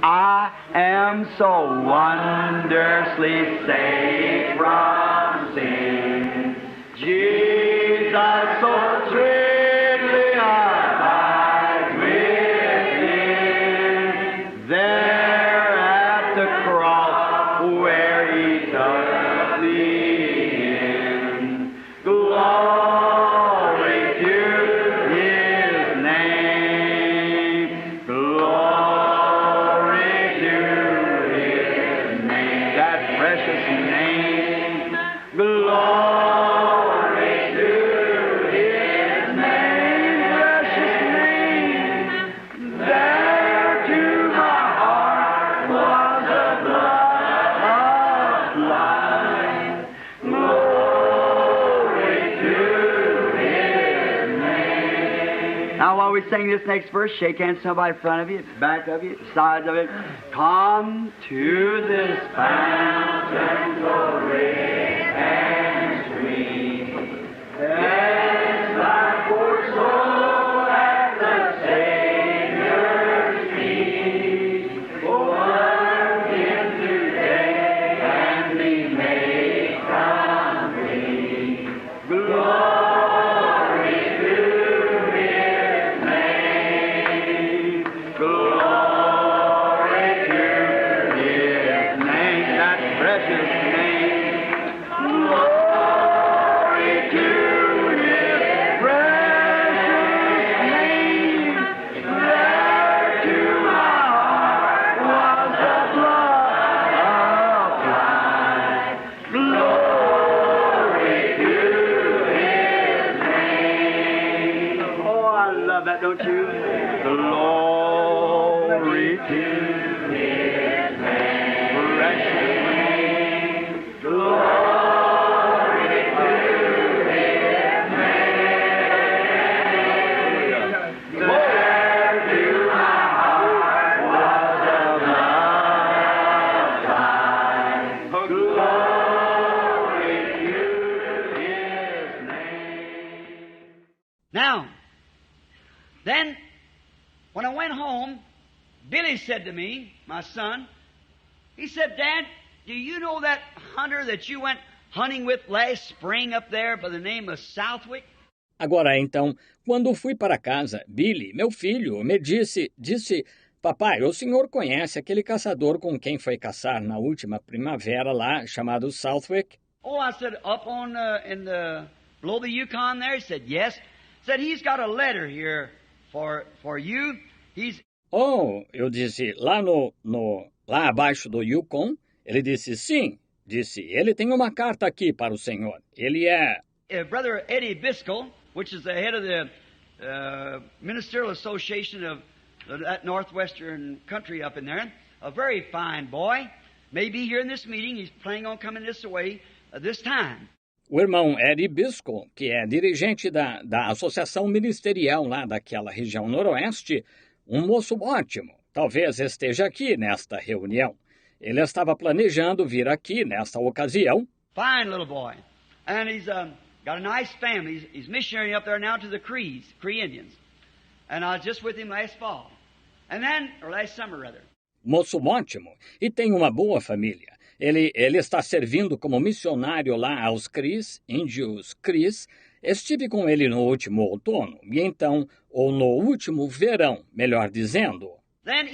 I am so wondrously saved from sin. Jesus so sweetly abides within. There at the cross where He took me in. Glory to His name. Glory to His name. That precious name. Glory to His name. Precious name. There to my heart was the blood of life. Glory to His name. Now while we sing this next verse, shake hands somebody in front of you, back of you, sides of it. Come to this fountain so rich and sweet. Cast thy poor soul at the Savior's feet. Come in today and be made complete. Glory to His name. Glory to His name. That precious name. Glory to His precious name. There to my heart was the blood of life. Glory to His name. Oh, I love that, don't you? Glory to His name. Precious name. Glory to His name. There to my heart was the blood of life. Glory to His name. Now, then, when I went home, Billy said to me, my son, he said, Dad, do you know that hunter that you went hunting with last spring up there by the name of Southwick? Agora, então, quando fui para casa, Billy, meu filho, me disse, papai, o senhor conhece aquele caçador com quem foi caçar na última primavera lá, chamado Southwick? Oh, I said, up on below the Yukon there? He said, yes. Said, he's got a letter here for you. He's... Oh, eu disse, lá abaixo do Yukon? Ele disse, sim. Disse, ele tem uma carta aqui para o senhor. Ele é... Brother Eddie Biscoe, which is the head of the Ministerial Association of that northwestern country up in there, a very fine boy, may be here in this meeting. He's planning on coming this way this time. O irmão Eddie Biscoe, que é dirigente da Associação Ministerial lá daquela região noroeste, um moço ótimo, talvez esteja aqui nesta reunião. Ele estava planejando vir aqui nesta ocasião. Fine little boy. And he's got a nice family. He's missionary up there now to the Cree Indians. And I was just with him last fall. And then, or last summer rather. Moço ótimo. E tem uma boa família. Ele está servindo como missionário lá aos Cris, índios Cris. Estive com ele no último outono, e então, ou no último verão, melhor dizendo. Then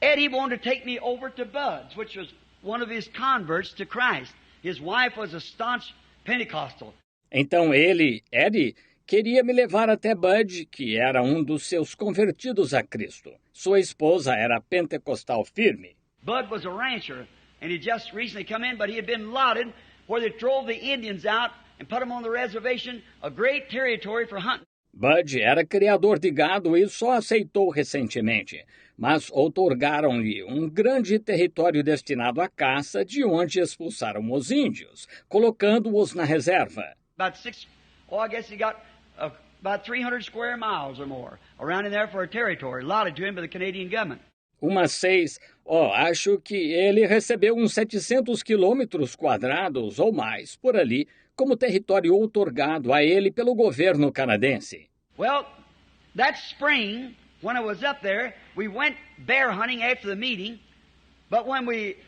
Eddie wanted to take me over to Bud's, which was one of his converts to Christ. His wife was a staunch Pentecostal. Então Eddie, queria me levar até Bud, que era um dos seus convertidos a Cristo. Sua esposa era pentecostal firme. Bud was a rancher, and he just recently come in, but he had been lotted where they drove the Indians out and put them on the reservation, a great territory for hunting. Bud era criador de gado e só aceitou recentemente, mas outorgaram-lhe um grande território destinado à caça, de onde expulsaram os índios, colocando-os na reserva. I guess he got about 300 square miles or more around in there for a territory allotted to him by the Canadian government. Acho que ele recebeu uns 700 quilômetros quadrados ou mais por ali, como território outorgado a ele pelo governo canadense. Well, that spring, when I was up there, we went bear hunting after the meeting, but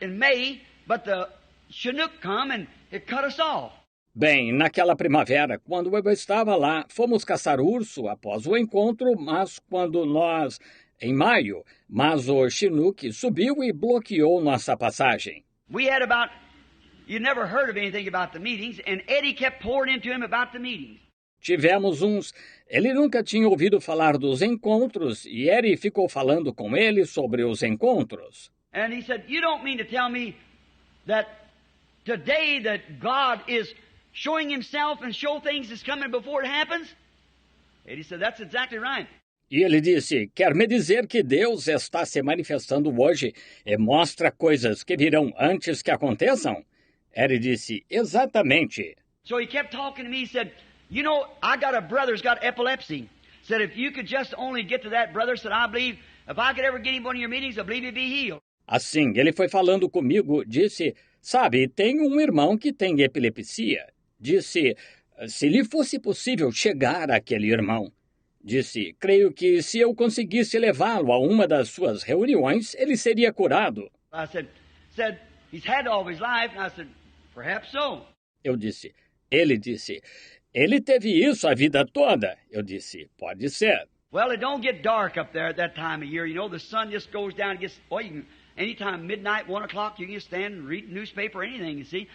in May, but the Chinook come and it cut us off. Bem, naquela primavera, quando eu estava lá, fomos caçar urso após o encontro, em maio, mas o Chinook subiu e bloqueou nossa passagem. You never heard of anything about the meetings, and Eddie kept pouring into him about the meetings. Tivemos uns. Ele nunca tinha ouvido falar dos encontros e Eddie ficou falando com ele sobre os encontros. And he said, "You don't mean to tell me that today that God is showing himself and show things is coming before it happens?" Eddie said, "That's exactly right." E ele disse, quer me dizer que Deus está se manifestando hoje e mostra coisas que virão antes que aconteçam? Eddie disse, exatamente. So he kept talking to me, he said, "You know, I got a brother who's got epilepsy. Said, if you could just only get to that brother, said, I believe, if I could ever get him one of your meetings, I believe he'd be healed." Assim, ele foi falando comigo, disse, sabe, tem um irmão que tem epilepsia. Disse, se lhe fosse possível chegar àquele irmão. Disse, creio que se eu conseguisse levá-lo a uma das suas reuniões, ele seria curado. I said, he's had all of his life, and I said, perhaps so. Ele disse, ele teve isso a vida toda. Eu disse, pode ser. Well, it don't get dark up there at that time of year. You know, the sun just goes down and gets, you can, anytime midnight, 1 o'clock, you can stand and read newspaper or anything, you see.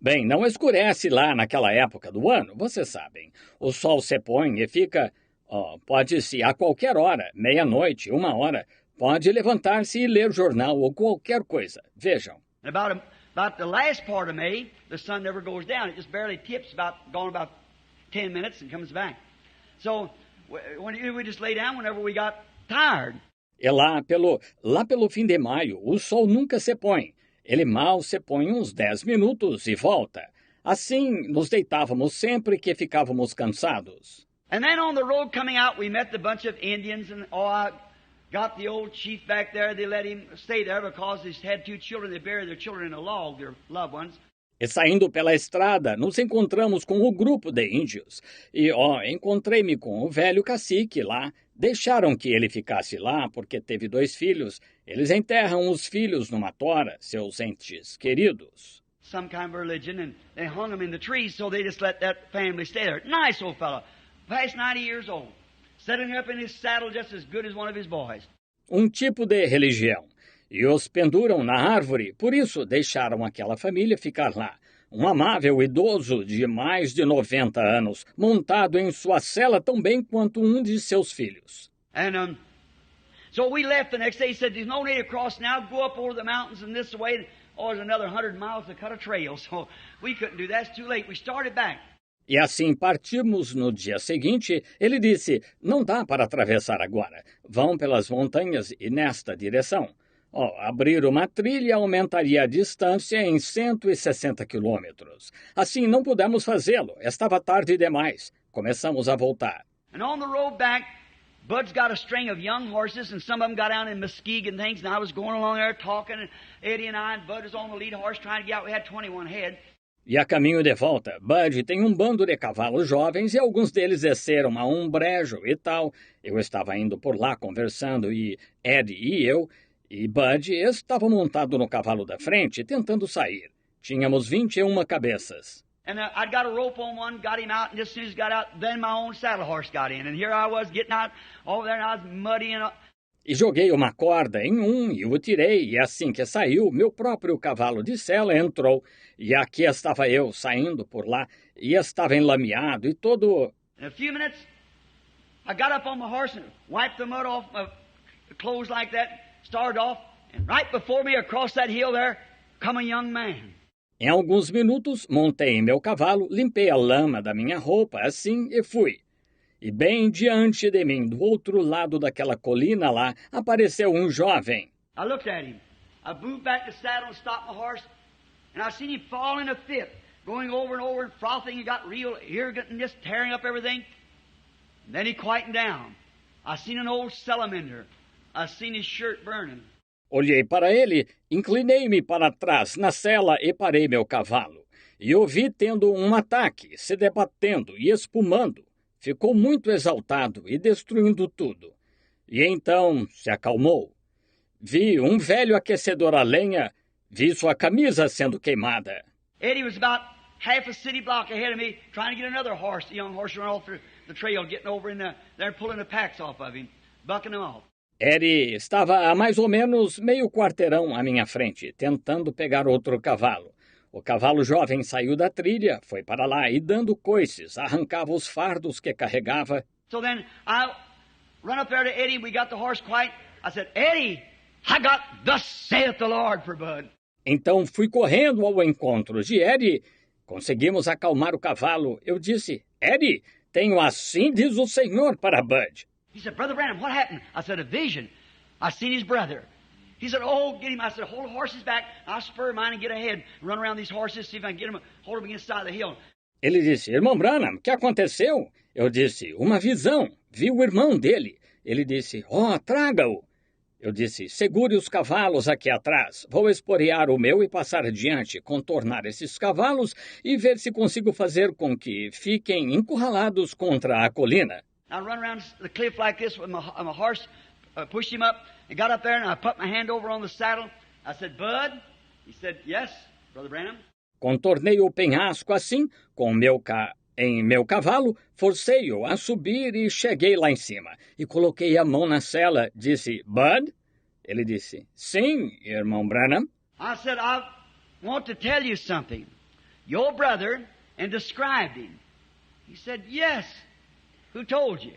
Bem, não escurece lá naquela época do ano, vocês sabem. O sol se põe e fica, pode-se a qualquer hora, meia-noite, 1 hora, pode levantar-se e ler jornal ou qualquer coisa. Vejam. About the last part of May, the sun never goes down. It just barely tips, gone about 10 minutes and comes back. So we just lay down whenever we got tired. E lá pelo fim de maio, o sol nunca se põe. Ele mal se põe uns 10 minutos e volta. Assim, nos deitávamos sempre que ficávamos cansados. And then on the road coming out, we met the bunch of Indians, and I got the old chief back there. They let him stay there because he had 2 children. They buried their children in a log, their loved ones. E saindo pela estrada, nos encontramos com o grupo de índios. E, encontrei-me com o velho cacique lá. Deixaram que ele ficasse lá porque teve 2 filhos. Eles enterram os filhos numa tora, seus entes queridos. Some kind of religion, and they hung them in the trees, so they just let that family stay there. Nice old fellow, past 90 years old, sitting up in his saddle just as good as one of his boys. Tipo de religião. E os penduram na árvore, por isso deixaram aquela família ficar lá. Um amável idoso de mais de 90 anos, montado em sua cela tão bem quanto um de seus filhos. And so we left the next day. He said, "There's no need to cross now. Go up over the mountains and this way. There's another 100 miles to cut a trail." So we couldn't do that. It's too late. We started back. E assim partimos no dia seguinte. Ele disse, não dá para atravessar agora. Vão pelas montanhas e nesta direção. Abrir uma trilha aumentaria a distância em 160 quilômetros. Assim não pudemos fazê-lo. Estava tarde demais. Começamos a voltar. And on the road back, Bud's got a string of young horses, and some of them got down in Mesquite and things, and I was going along there talking, and Eddie and I, and Bud was on the lead horse trying to get out. We had 21 head. E a caminho de volta, Bud tem um bando de cavalos jovens e alguns deles desceram a um brejo e tal. Eu estava indo por lá conversando e Eddie e eu, e Bud estava montado no cavalo da frente tentando sair. Tínhamos 21 cabeças. And I'd got a rope on one, got him out, and just as soon as he got out, then my own saddle horse got in. And here I was getting out over there, and I was muddy and... E joguei uma corda em um e o tirei, e assim que saiu, meu próprio cavalo de sela entrou. E aqui estava eu, saindo por lá, e estava enlameado e todo... In a few minutes, I got up on my horse and wiped the mud off my clothes like that, started off, and right before me across that hill there, come a young man. Em alguns minutos, montei em meu cavalo, limpei a lama da minha roupa, assim, e fui. E bem diante de mim, do outro lado daquela colina lá, apareceu um jovem. I looked at him. I moved back the saddle and stopped my horse, and I seen him fall in a fit, going over and over and frothing. He got real arrogant and just tearing up everything. And then he quietened down. I seen an old salamander. I seen his shirt burning. Olhei para ele, inclinei-me para trás na sela e parei meu cavalo. E o vi tendo um ataque, se debatendo e espumando. Ficou muito exaltado e destruindo tudo. E então se acalmou. Vi um velho aquecedor a lenha, vi sua camisa sendo queimada. Eddie was about half a city block ahead of me, trying to get another horse, a young horse, to run off the trail, getting over in there, pulling the packs off of him, bucking them off. Eddie estava a mais ou menos meio quarteirão à minha frente, tentando pegar outro cavalo. O cavalo jovem saiu da trilha, foi para lá e, dando coices, arrancava os fardos que carregava. So then I run up there to Eddie, we got the horse quiet. I said, Eddie, I got thus saith the Lord for Bud. Então fui correndo ao encontro de Eddie. Conseguimos acalmar o cavalo. Eu disse, Eddie, tenho assim diz o Senhor para Bud. He said, Brother Branham, what happened? I said, a vision. I seen his brother. He said, oh, get him. I said, hold the horses back. I'll spur mine and get ahead. Run around these horses, see if I can get him, hold them against the side of the hill. Ele disse, irmão Branham, o que aconteceu? Eu disse, uma visão. Vi o irmão dele. Ele disse, traga-o. Eu disse, segure os cavalos aqui atrás. Vou esporear o meu e passar adiante, contornar esses cavalos e ver se consigo fazer com que fiquem encurralados contra a colina. I run around the cliff like this with my horse, pushed him up, and got up there, and I put my hand over on the saddle. I said, Bud? He said, yes, Brother Branham. Contornei o penhasco assim, com em meu cavalo, forcei-o a subir e cheguei lá em cima. E coloquei a mão na sela, disse, Bud? Ele disse, sim, irmão Branham. I said, I want to tell you something. Your brother, and described him. He said, yes. Who told you?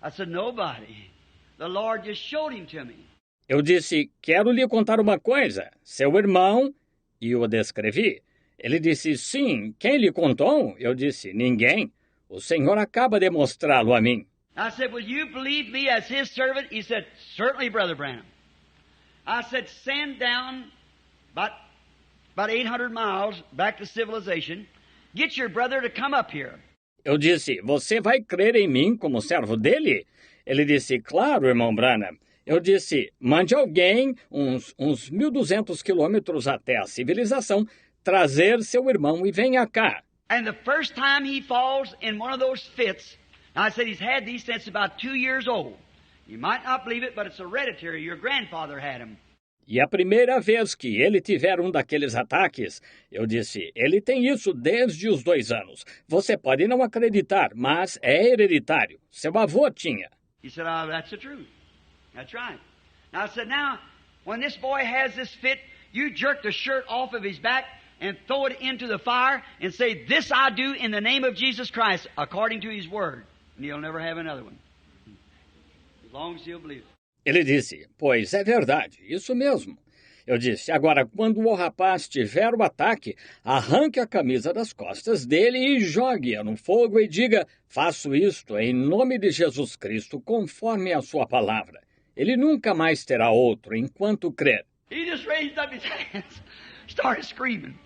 I said, nobody. The Lord just showed him to me. Eu disse, quero lhe contar uma coisa. Seu irmão, e o descrevi. Ele disse, sim. Quem lhe contou? Eu disse, ninguém. O Senhor acaba de mostrá-lo a mim. I said, will you believe me as his servant? He said, certainly, Brother Branham. I said, send down about 800 miles back to civilization. Get your brother to come up here. Eu disse, você vai crer em mim como servo dele? Ele disse, claro, irmão Branham. Eu disse, mande alguém uns 1.200 quilômetros até a civilização, trazer seu irmão e venha cá. And the first time he falls in one of those fits, now I said he's had these since about 2 years old. You might not believe it, but it's hereditary. Your grandfather had him. E a primeira vez que ele tiver um daqueles ataques, eu disse, ele tem isso desde os 2 anos. Você pode não acreditar, mas é hereditário. Seu avô tinha. He said, that's the truth. That's right. Now I said, now, when this boy has this fit, you jerk the shirt off of his back and throw it into the fire and say, this I do in the name of Jesus Christ, according to his word. And he'll never have another one. As long as he'll believe it. Ele disse, pois é verdade, isso mesmo. Eu disse, agora, quando o rapaz tiver o ataque, arranque a camisa das costas dele e jogue-a no fogo e diga, faço isto em nome de Jesus Cristo, conforme a sua palavra. Ele nunca mais terá outro enquanto crer. He just raised up his hands, started screaming.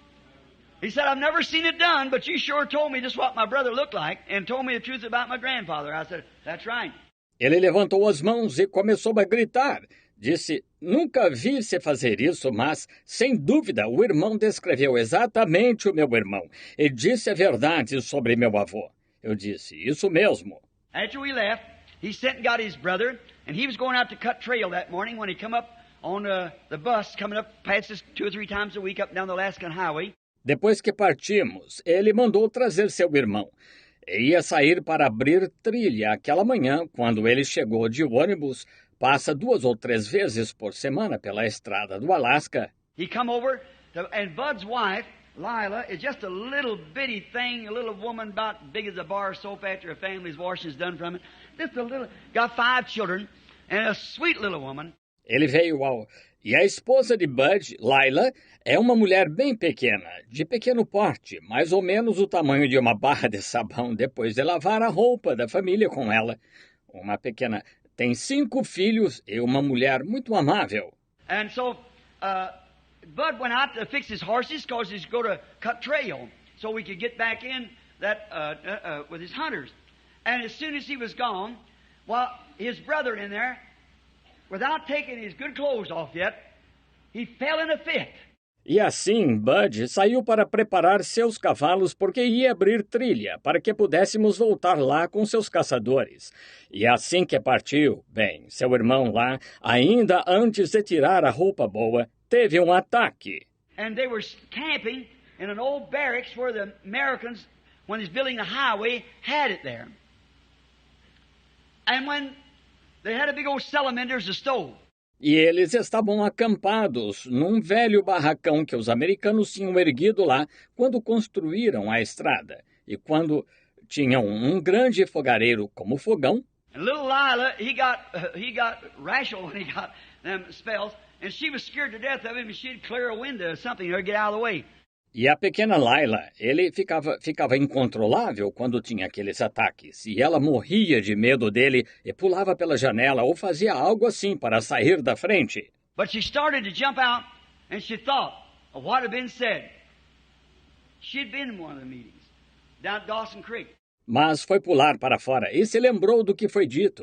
He said, I've never seen it done, but you sure told me just what my brother looked like and told me the truth about my grandfather. I said, that's right. Ele levantou as mãos e começou a gritar. Disse, nunca vi você fazer isso, mas, sem dúvida, o irmão descreveu exatamente o meu irmão e disse a verdade sobre meu avô. Eu disse, isso mesmo. After we left, he sent and got his brother, and he was going out to cut trail that morning when he come up on the bus, coming up past us 2 or 3 times a week up and down the Alaskan Highway. Depois que partimos, ele mandou trazer seu irmão. Ia sair para abrir trilha aquela manhã, quando ele chegou de ônibus, passa 2 ou 3 vezes por semana pela estrada do Alasca. He come over, and Bud's wife, Lila, is just a little bitty thing, a little woman about big as a bar of soap after a family's washing's done from it. Just a little, got 5 children, and a sweet little woman. Ele veio E a esposa de Bud, Lila, é uma mulher bem pequena, de pequeno porte, mais ou menos o tamanho de uma barra de sabão depois de lavar a roupa da família com ela. Uma pequena... Tem 5 filhos e uma mulher muito amável. And so, Bud went out to fix his horses because he's going to cut trail so we could get back in that with his hunters. And as soon as he was gone, well, his brother in there, without taking his good clothes off yet, he fell in a fit. E assim, Bud saiu para preparar seus cavalos porque ia abrir trilha para que pudéssemos voltar lá com seus caçadores. E assim que partiu, bem, seu irmão lá, ainda antes de tirar a roupa boa, teve um ataque. And they were camping in an old barracks where the Americans, when he's building the highway, had it there. And when they had a big old salamander as a stove. E eles estavam acampados num velho barracão que os americanos tinham erguido lá quando construíram a estrada. E quando tinham um grande fogareiro como fogão. And little Lila, he got rational when he got them spells, and she was scared to death of him, and she'd clear a window or something or get out of the way. E a pequena Laila, ele ficava incontrolável quando tinha aqueles ataques, e ela morria de medo dele e pulava pela janela ou fazia algo assim para sair da frente. But she started to jump out, and she thought of what had been said. She'd been in one of the meetings down at Dawson Creek. Mas foi pular para fora e se lembrou do que foi dito.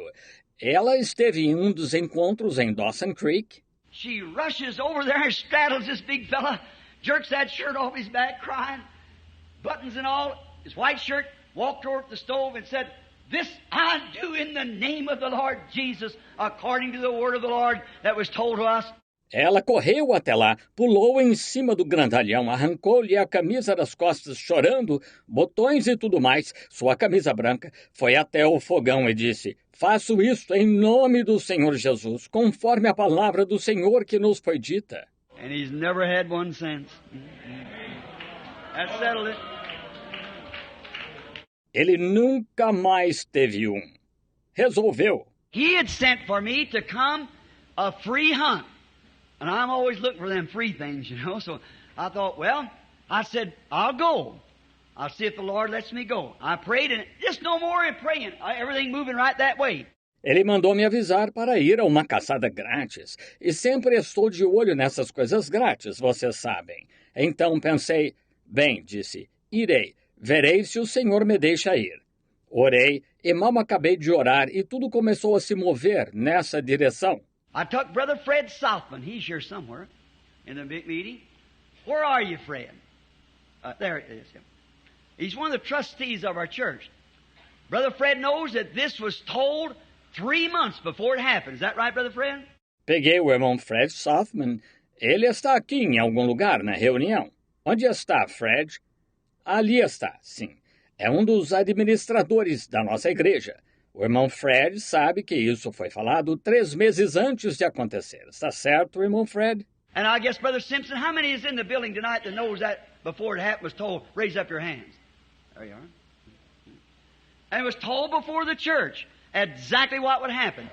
Ela esteve em um dos encontros em Dawson Creek. She rushes over there and straddles this big fella, jerks that shirt off his back, crying, buttons and all, his white shirt, walked toward the stove and said, "This I do in the name of the Lord Jesus, according to the word of the Lord that was told to us." Ela correu até lá, pulou em cima do grandalhão, arrancou-lhe a camisa das costas, chorando, botões e tudo mais, sua camisa branca, foi até o fogão e disse, "Faço isto em nome do Senhor Jesus, conforme a palavra do Senhor que nos foi dita." And he's never had one since. That settled it. Ele nunca mais teve um. Resolveu. He had sent for me to come a free hunt. And I'm always looking for them free things, you know. So I thought, well, I said, I'll go. I'll see if the Lord lets me go. I prayed, and just no more in praying. Everything moving right that way. Ele mandou me avisar para ir a uma caçada grátis. E sempre estou de olho nessas coisas grátis, vocês sabem. Então pensei, bem, disse, irei. Verei se o Senhor me deixa ir. Orei e mal acabei de orar e tudo começou a se mover nessa direção. I took Brother Fred Southman. He's here somewhere in the big meeting. Where are you, Fred? There it is. He's one of the trustees of our church. Brother Fred knows that this was told 3 months before it happened. Is that right, Brother Fred? Peguei o irmão Fred Southman. Ele está aqui em algum lugar na reunião. Onde está, Fred? Ali está, sim. É um dos administradores da nossa igreja. O irmão Fred sabe que isso foi falado 3 meses antes de acontecer. Está certo, irmão Fred? And I guess, Brother Simpson, how many is in the building tonight that knows that before it happened was told, raise up your hands? There you are. And it was told before the church exactly what would happen.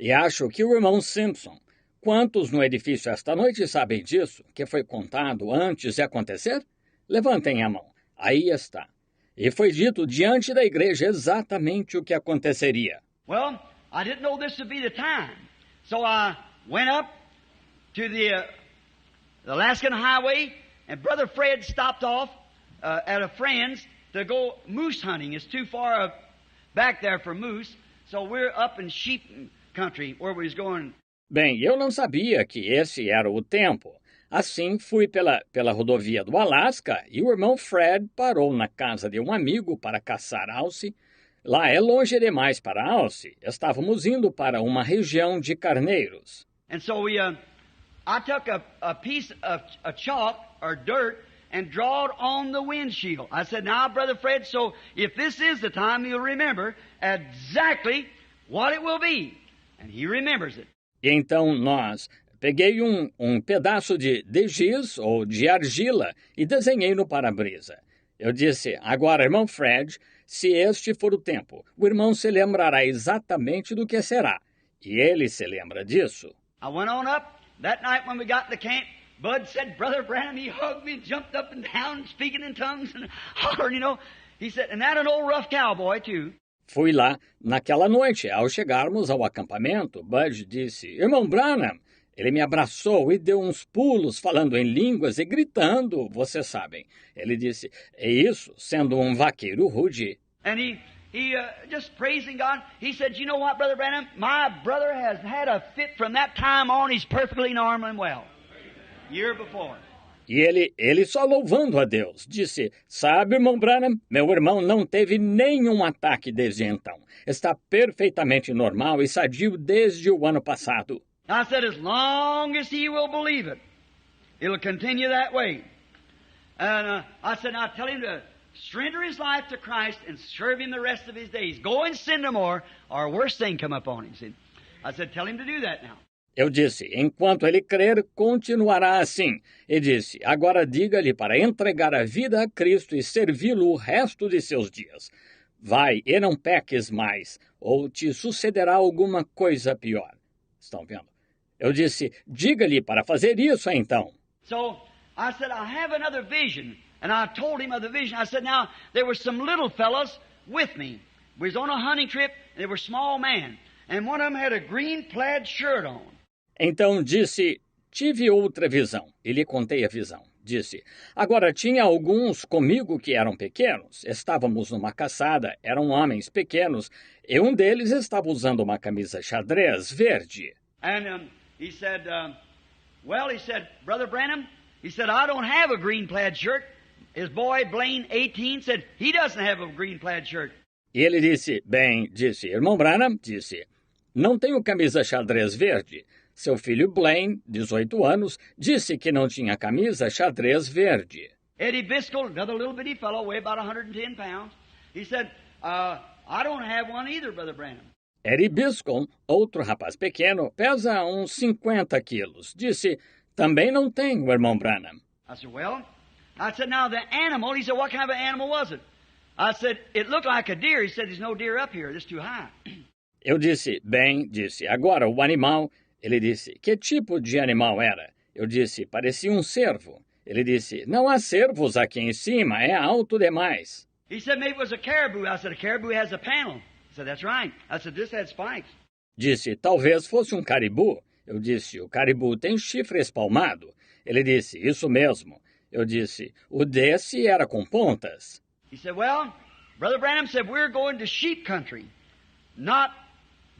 E acho que o irmão Simpson, quantos no edifício esta noite sabem disso, que foi contado antes de acontecer? Levantem a mão. Aí está. E foi dito diante da igreja exatamente o que aconteceria. Well, I didn't know this would be the time. So I went up to the Alaskan Highway, and Brother Fred stopped off at a friend's to go moose hunting. It's too far back there for moose, so we're up in sheep country where we was going. Bem, eu não sabia que esse era o tempo. Assim, fui pela rodovia do Alasca e o irmão Fred parou na casa de um amigo para caçar alce. Lá é longe demais para alce. Estávamos indo para uma região de carneiros. And so I took a piece of chalk or dirt and drawed on the windshield. I said, now, Brother Fred, so if this is the time, you'll remember exactly what it will be. And he remembers it. E então peguei um pedaço de giz ou de argila e desenhei no para-brisa. Eu disse, agora, irmão Fred, se este for o tempo, o irmão se lembrará exatamente do que será. E ele se lembra disso. I went on up. That night when we got to camp, Bud said, Brother Branham, he hugged me and jumped up and down, speaking in tongues and hollering, you know. He said, and that an old rough cowboy, too. Fui lá naquela noite. Ao chegarmos ao acampamento, Bud disse, irmão Branham, ele me abraçou e deu uns pulos falando em línguas e gritando, vocês sabem. Ele disse, é isso, sendo um vaqueiro rude. And he just praising God. He said, you know what, Brother Branham? My brother has had a fit from that time on. He's perfectly normal and well. Year before. E ele só louvando a Deus, disse, sabe, irmão Branham, meu irmão não teve nenhum ataque desde então. Está perfeitamente normal e sadio desde o ano passado. I said, as long as he will believe it, it'll continue that way. And I said, now tell him to surrender his life to Christ and serve him the rest of his days. Go and sin no more, or a worse thing come upon him. See? I said, tell him to do that now. Eu disse, enquanto ele crer, continuará assim. E disse, agora diga-lhe para entregar a vida a Cristo e servi-lo o resto de seus dias. Vai e não peques mais, ou te sucederá alguma coisa pior. Estão vendo? Eu disse, diga-lhe para fazer isso então. So I said, I have another vision. And I told him of the vision. I said, now, there were some little fellows with me. We was on a hunting trip, and they were small men. And one of them had a green plaid shirt on. Então disse, tive outra visão. E lhe contei a visão. Disse, agora tinha alguns comigo que eram pequenos. Estávamos numa caçada, eram homens pequenos. E um deles estava usando uma camisa xadrez verde. And he said, Brother Branham, he said, I don't have a green plaid shirt. His boy, Blaine, 18, said he doesn't have a green plaid shirt. E ele disse, irmão Branham, disse, não tenho camisa xadrez verde. Seu filho Blaine, 18 anos, disse que não tinha camisa xadrez verde. Eddie Biscoe, another little bitty fellow, weighed about 110 pounds, he said, I don't have one either, Brother Branham. Eddie Biscoe, outro rapaz pequeno, pesa uns 50 quilos. Disse, também não tenho, irmão Branham. I said, now the animal, he said, what kind of an animal was it? I said, it looked like a deer. He said, there's no deer up here, it's too high. Eu disse, agora o animal. Ele disse, que tipo de animal era? Eu disse, parecia um cervo. Ele disse, não há cervos aqui em cima, é alto demais. He said, maybe it was a caribou. I said, a caribou has a panel. He said, that's right. I said, this had spikes. Disse, talvez fosse um caribu. Eu disse, o caribu tem chifre espalmado. Ele disse, isso mesmo. Eu disse, o desse era com pontas. He said, well, Brother Branham said, we're going to sheep country, not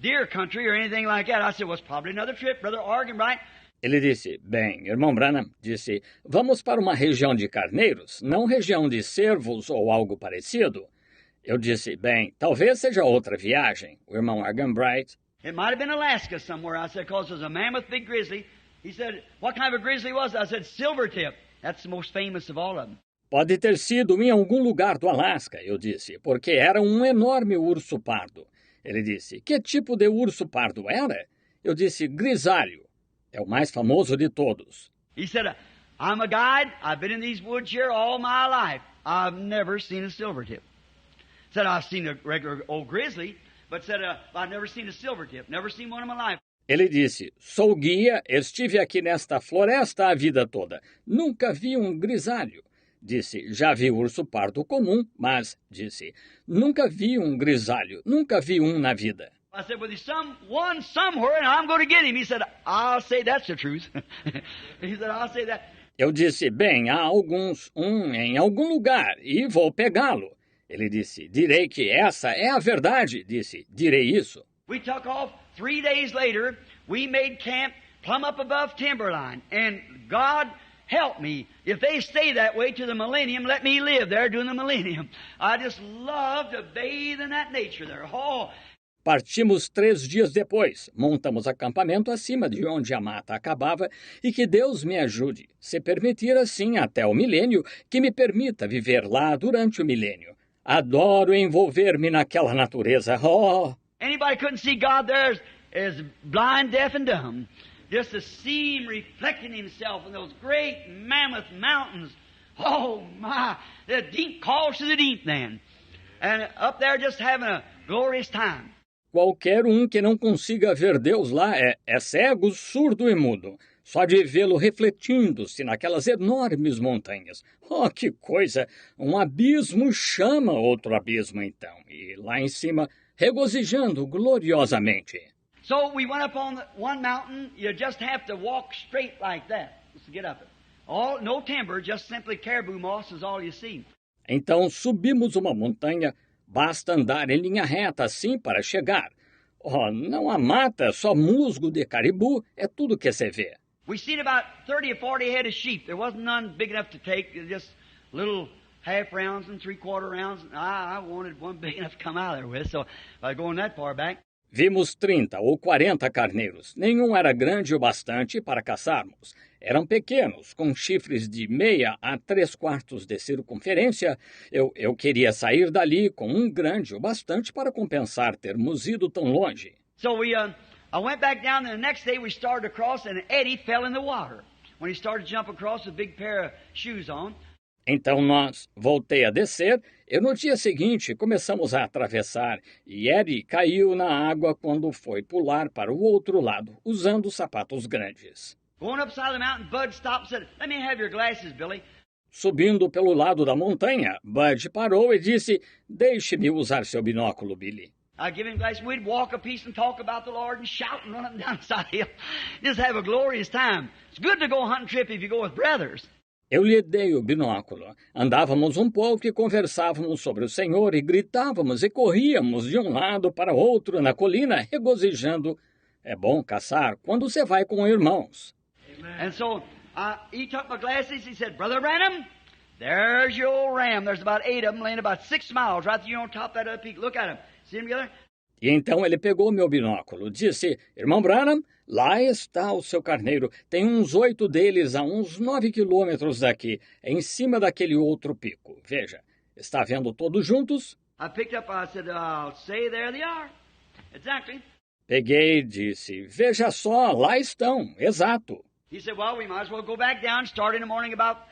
deer country or anything like that. I said, well, it's probably another trip, Brother Argenbright. Ele disse, irmão Branham, disse, vamos para uma região de carneiros, não região de cervos ou algo parecido. Eu disse, talvez seja outra viagem. O irmão Argenbright. It might have been Alaska somewhere. I said, because there's a mammoth big grizzly. He said, what kind of a grizzly was it? I said, silvertip. That's the most famous of all of them. Pode ter sido em algum lugar do Alasca, eu disse, porque era um enorme urso pardo. Ele disse, que tipo de urso pardo era? Eu disse, grisalho. É o mais famoso de todos. He said, I'm a guide. I've been in these woods here all my life. I've never seen a silvertip. Said, I've seen a regular old grizzly, but said, I've never seen a silvertip. Never seen one in my life. Ele disse, sou guia, estive aqui nesta floresta a vida toda. Nunca vi um grisalho. Disse, já vi urso pardo comum, mas, disse, nunca vi um grisalho, nunca vi um na vida. I said, well, there's one somewhere, and I'm going to get him. He said, I'll say that's the truth. He said, I'll say that. Eu disse, há alguns, em algum lugar, e vou pegá-lo. Ele disse, direi que essa é a verdade. Disse, direi isso. We took off 3 days later. We made camp plumb up above timberline, and God help me. If they stay that way to the millennium, let me live there during the millennium. I just love to bathe in that nature there. Oh. Partimos 3 dias depois. Montamos acampamento acima de onde a mata acabava e que Deus me ajude, se permitir assim até o milênio, que me permita viver lá durante o milênio. Adoro envolver-me naquela natureza. Oh! Anybody couldn't see God there as blind, deaf, and dumb. Just to see Him reflecting Himself in those great mammoth mountains. Oh, my. The deep calls to the deep then. And up there just having a glorious time. Qualquer que não consiga ver Deus lá é cego, surdo e mudo. Só de vê-lo refletindo-se naquelas enormes montanhas. Oh, que coisa! Um abismo chama outro abismo, então. E lá em cima, regozijando gloriosamente. So we went up on one mountain. You just have to walk straight like that to get up it. No timber, just simply caribou moss is all you see. Então subimos uma montanha. Basta andar em linha reta assim para chegar. Oh, não há mata, só musgo de caribu, é tudo que se vê. We seen about 30 or 40 head of sheep. There wasn't none big enough to take, just little half rounds and three-quarter rounds. I wanted one big enough to come out of there with, so by going that far back. Vimos 30 ou 40 carneiros. Nenhum era grande o bastante para caçarmos. Eram pequenos, com chifres de meia a 3/4 de circunferência. Eu queria sair dali com um grande o bastante para compensar termos ido tão longe. So I went back down, and the next day we started across, and Eddie fell in the water. When he started to jump across with a big pair of shoes on. Então voltei a descer e no dia seguinte começamos a atravessar e Eddie caiu na água quando foi pular para o outro lado, usando sapatos grandes. Going up side of the mountain, Bud stopped and said, "Let me have your glasses, Billy." Subindo pelo lado da montanha, Bud parou e disse, deixe-me usar seu binóculo, Billy. I give him glasses. We'd walk a piece and talk about the Lord and shout and run up and down the side of the hill. Just have a glorious time. It's good to go a hunting trip if you go with brothers. Eu lhe dei o binóculo. Andávamos um pouco e conversávamos sobre o Senhor e gritávamos e corríamos de um lado para outro na colina, regozijando. É bom caçar quando você vai com irmãos. And so he took my glasses. He said, "Brother Branham, there's your old ram. There's about 8 of them laying about 6 miles right there on top of that other peak. Look at them. See them together?" E então ele pegou meu binóculo, disse, irmão Branham, lá está o seu carneiro. Tem uns 8 deles a uns 9 quilômetros daqui, em cima daquele outro pico. Veja, está vendo todos juntos? I picked up, I said, say there they are. Exactly. Peguei e disse, veja só, lá estão, exato. He said, well, we might as well go back down, start in the morning about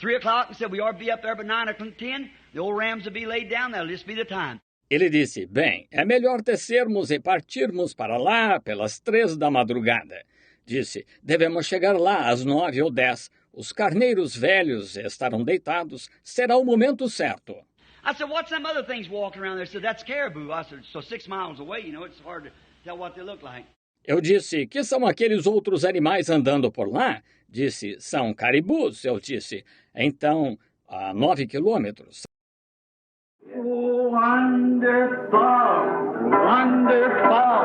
3 o'clock, and said, we ought to be up there by 9 o'clock, 10. The old rams will be laid down, that'll just be the time. Ele disse, bem, é melhor descermos e partirmos para lá pelas 3 da madrugada. Disse, devemos chegar lá às 9 ou 10. Os carneiros velhos estarão deitados. Será o momento certo. I said, what's them other things walking around there? He said, that's caribou. I said, so 6 miles away, you know, it's hard to tell what they look like. Eu disse, que são aqueles outros animais andando por lá? Disse, são caribus. Eu disse, então, a 9 quilômetros. Wonderful, wonderful,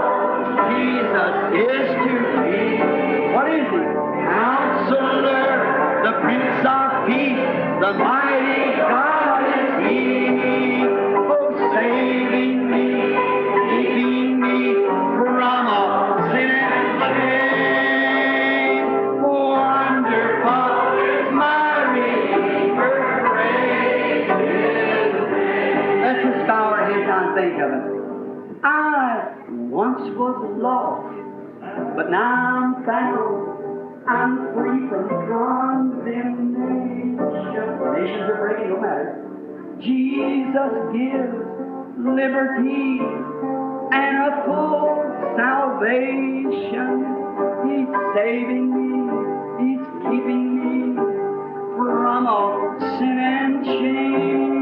Jesus is to me. What is he? Counselor, the Prince of Peace, the mighty God is he. Oh, saving me, keeping me from all sin and shame. Wonderful is my Redeemer, praise his name. Let's just bow our heads and think of it. I once was lost, but now I'm found. I'm free from condemnation. Nations are breaking, no matter. Jesus gives liberty and a full salvation. He's saving me, He's keeping me from all sin and shame.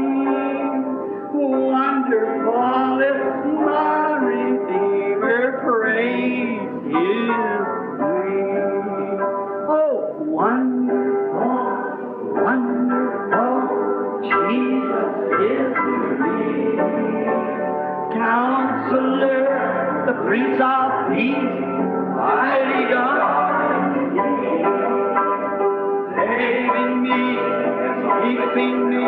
Wonderful is my Redeemer, praise His name. Oh, wonderful, wonderful, Jesus is to me. Counselor, the Prince of Peace, mighty God, saving me, keeping me.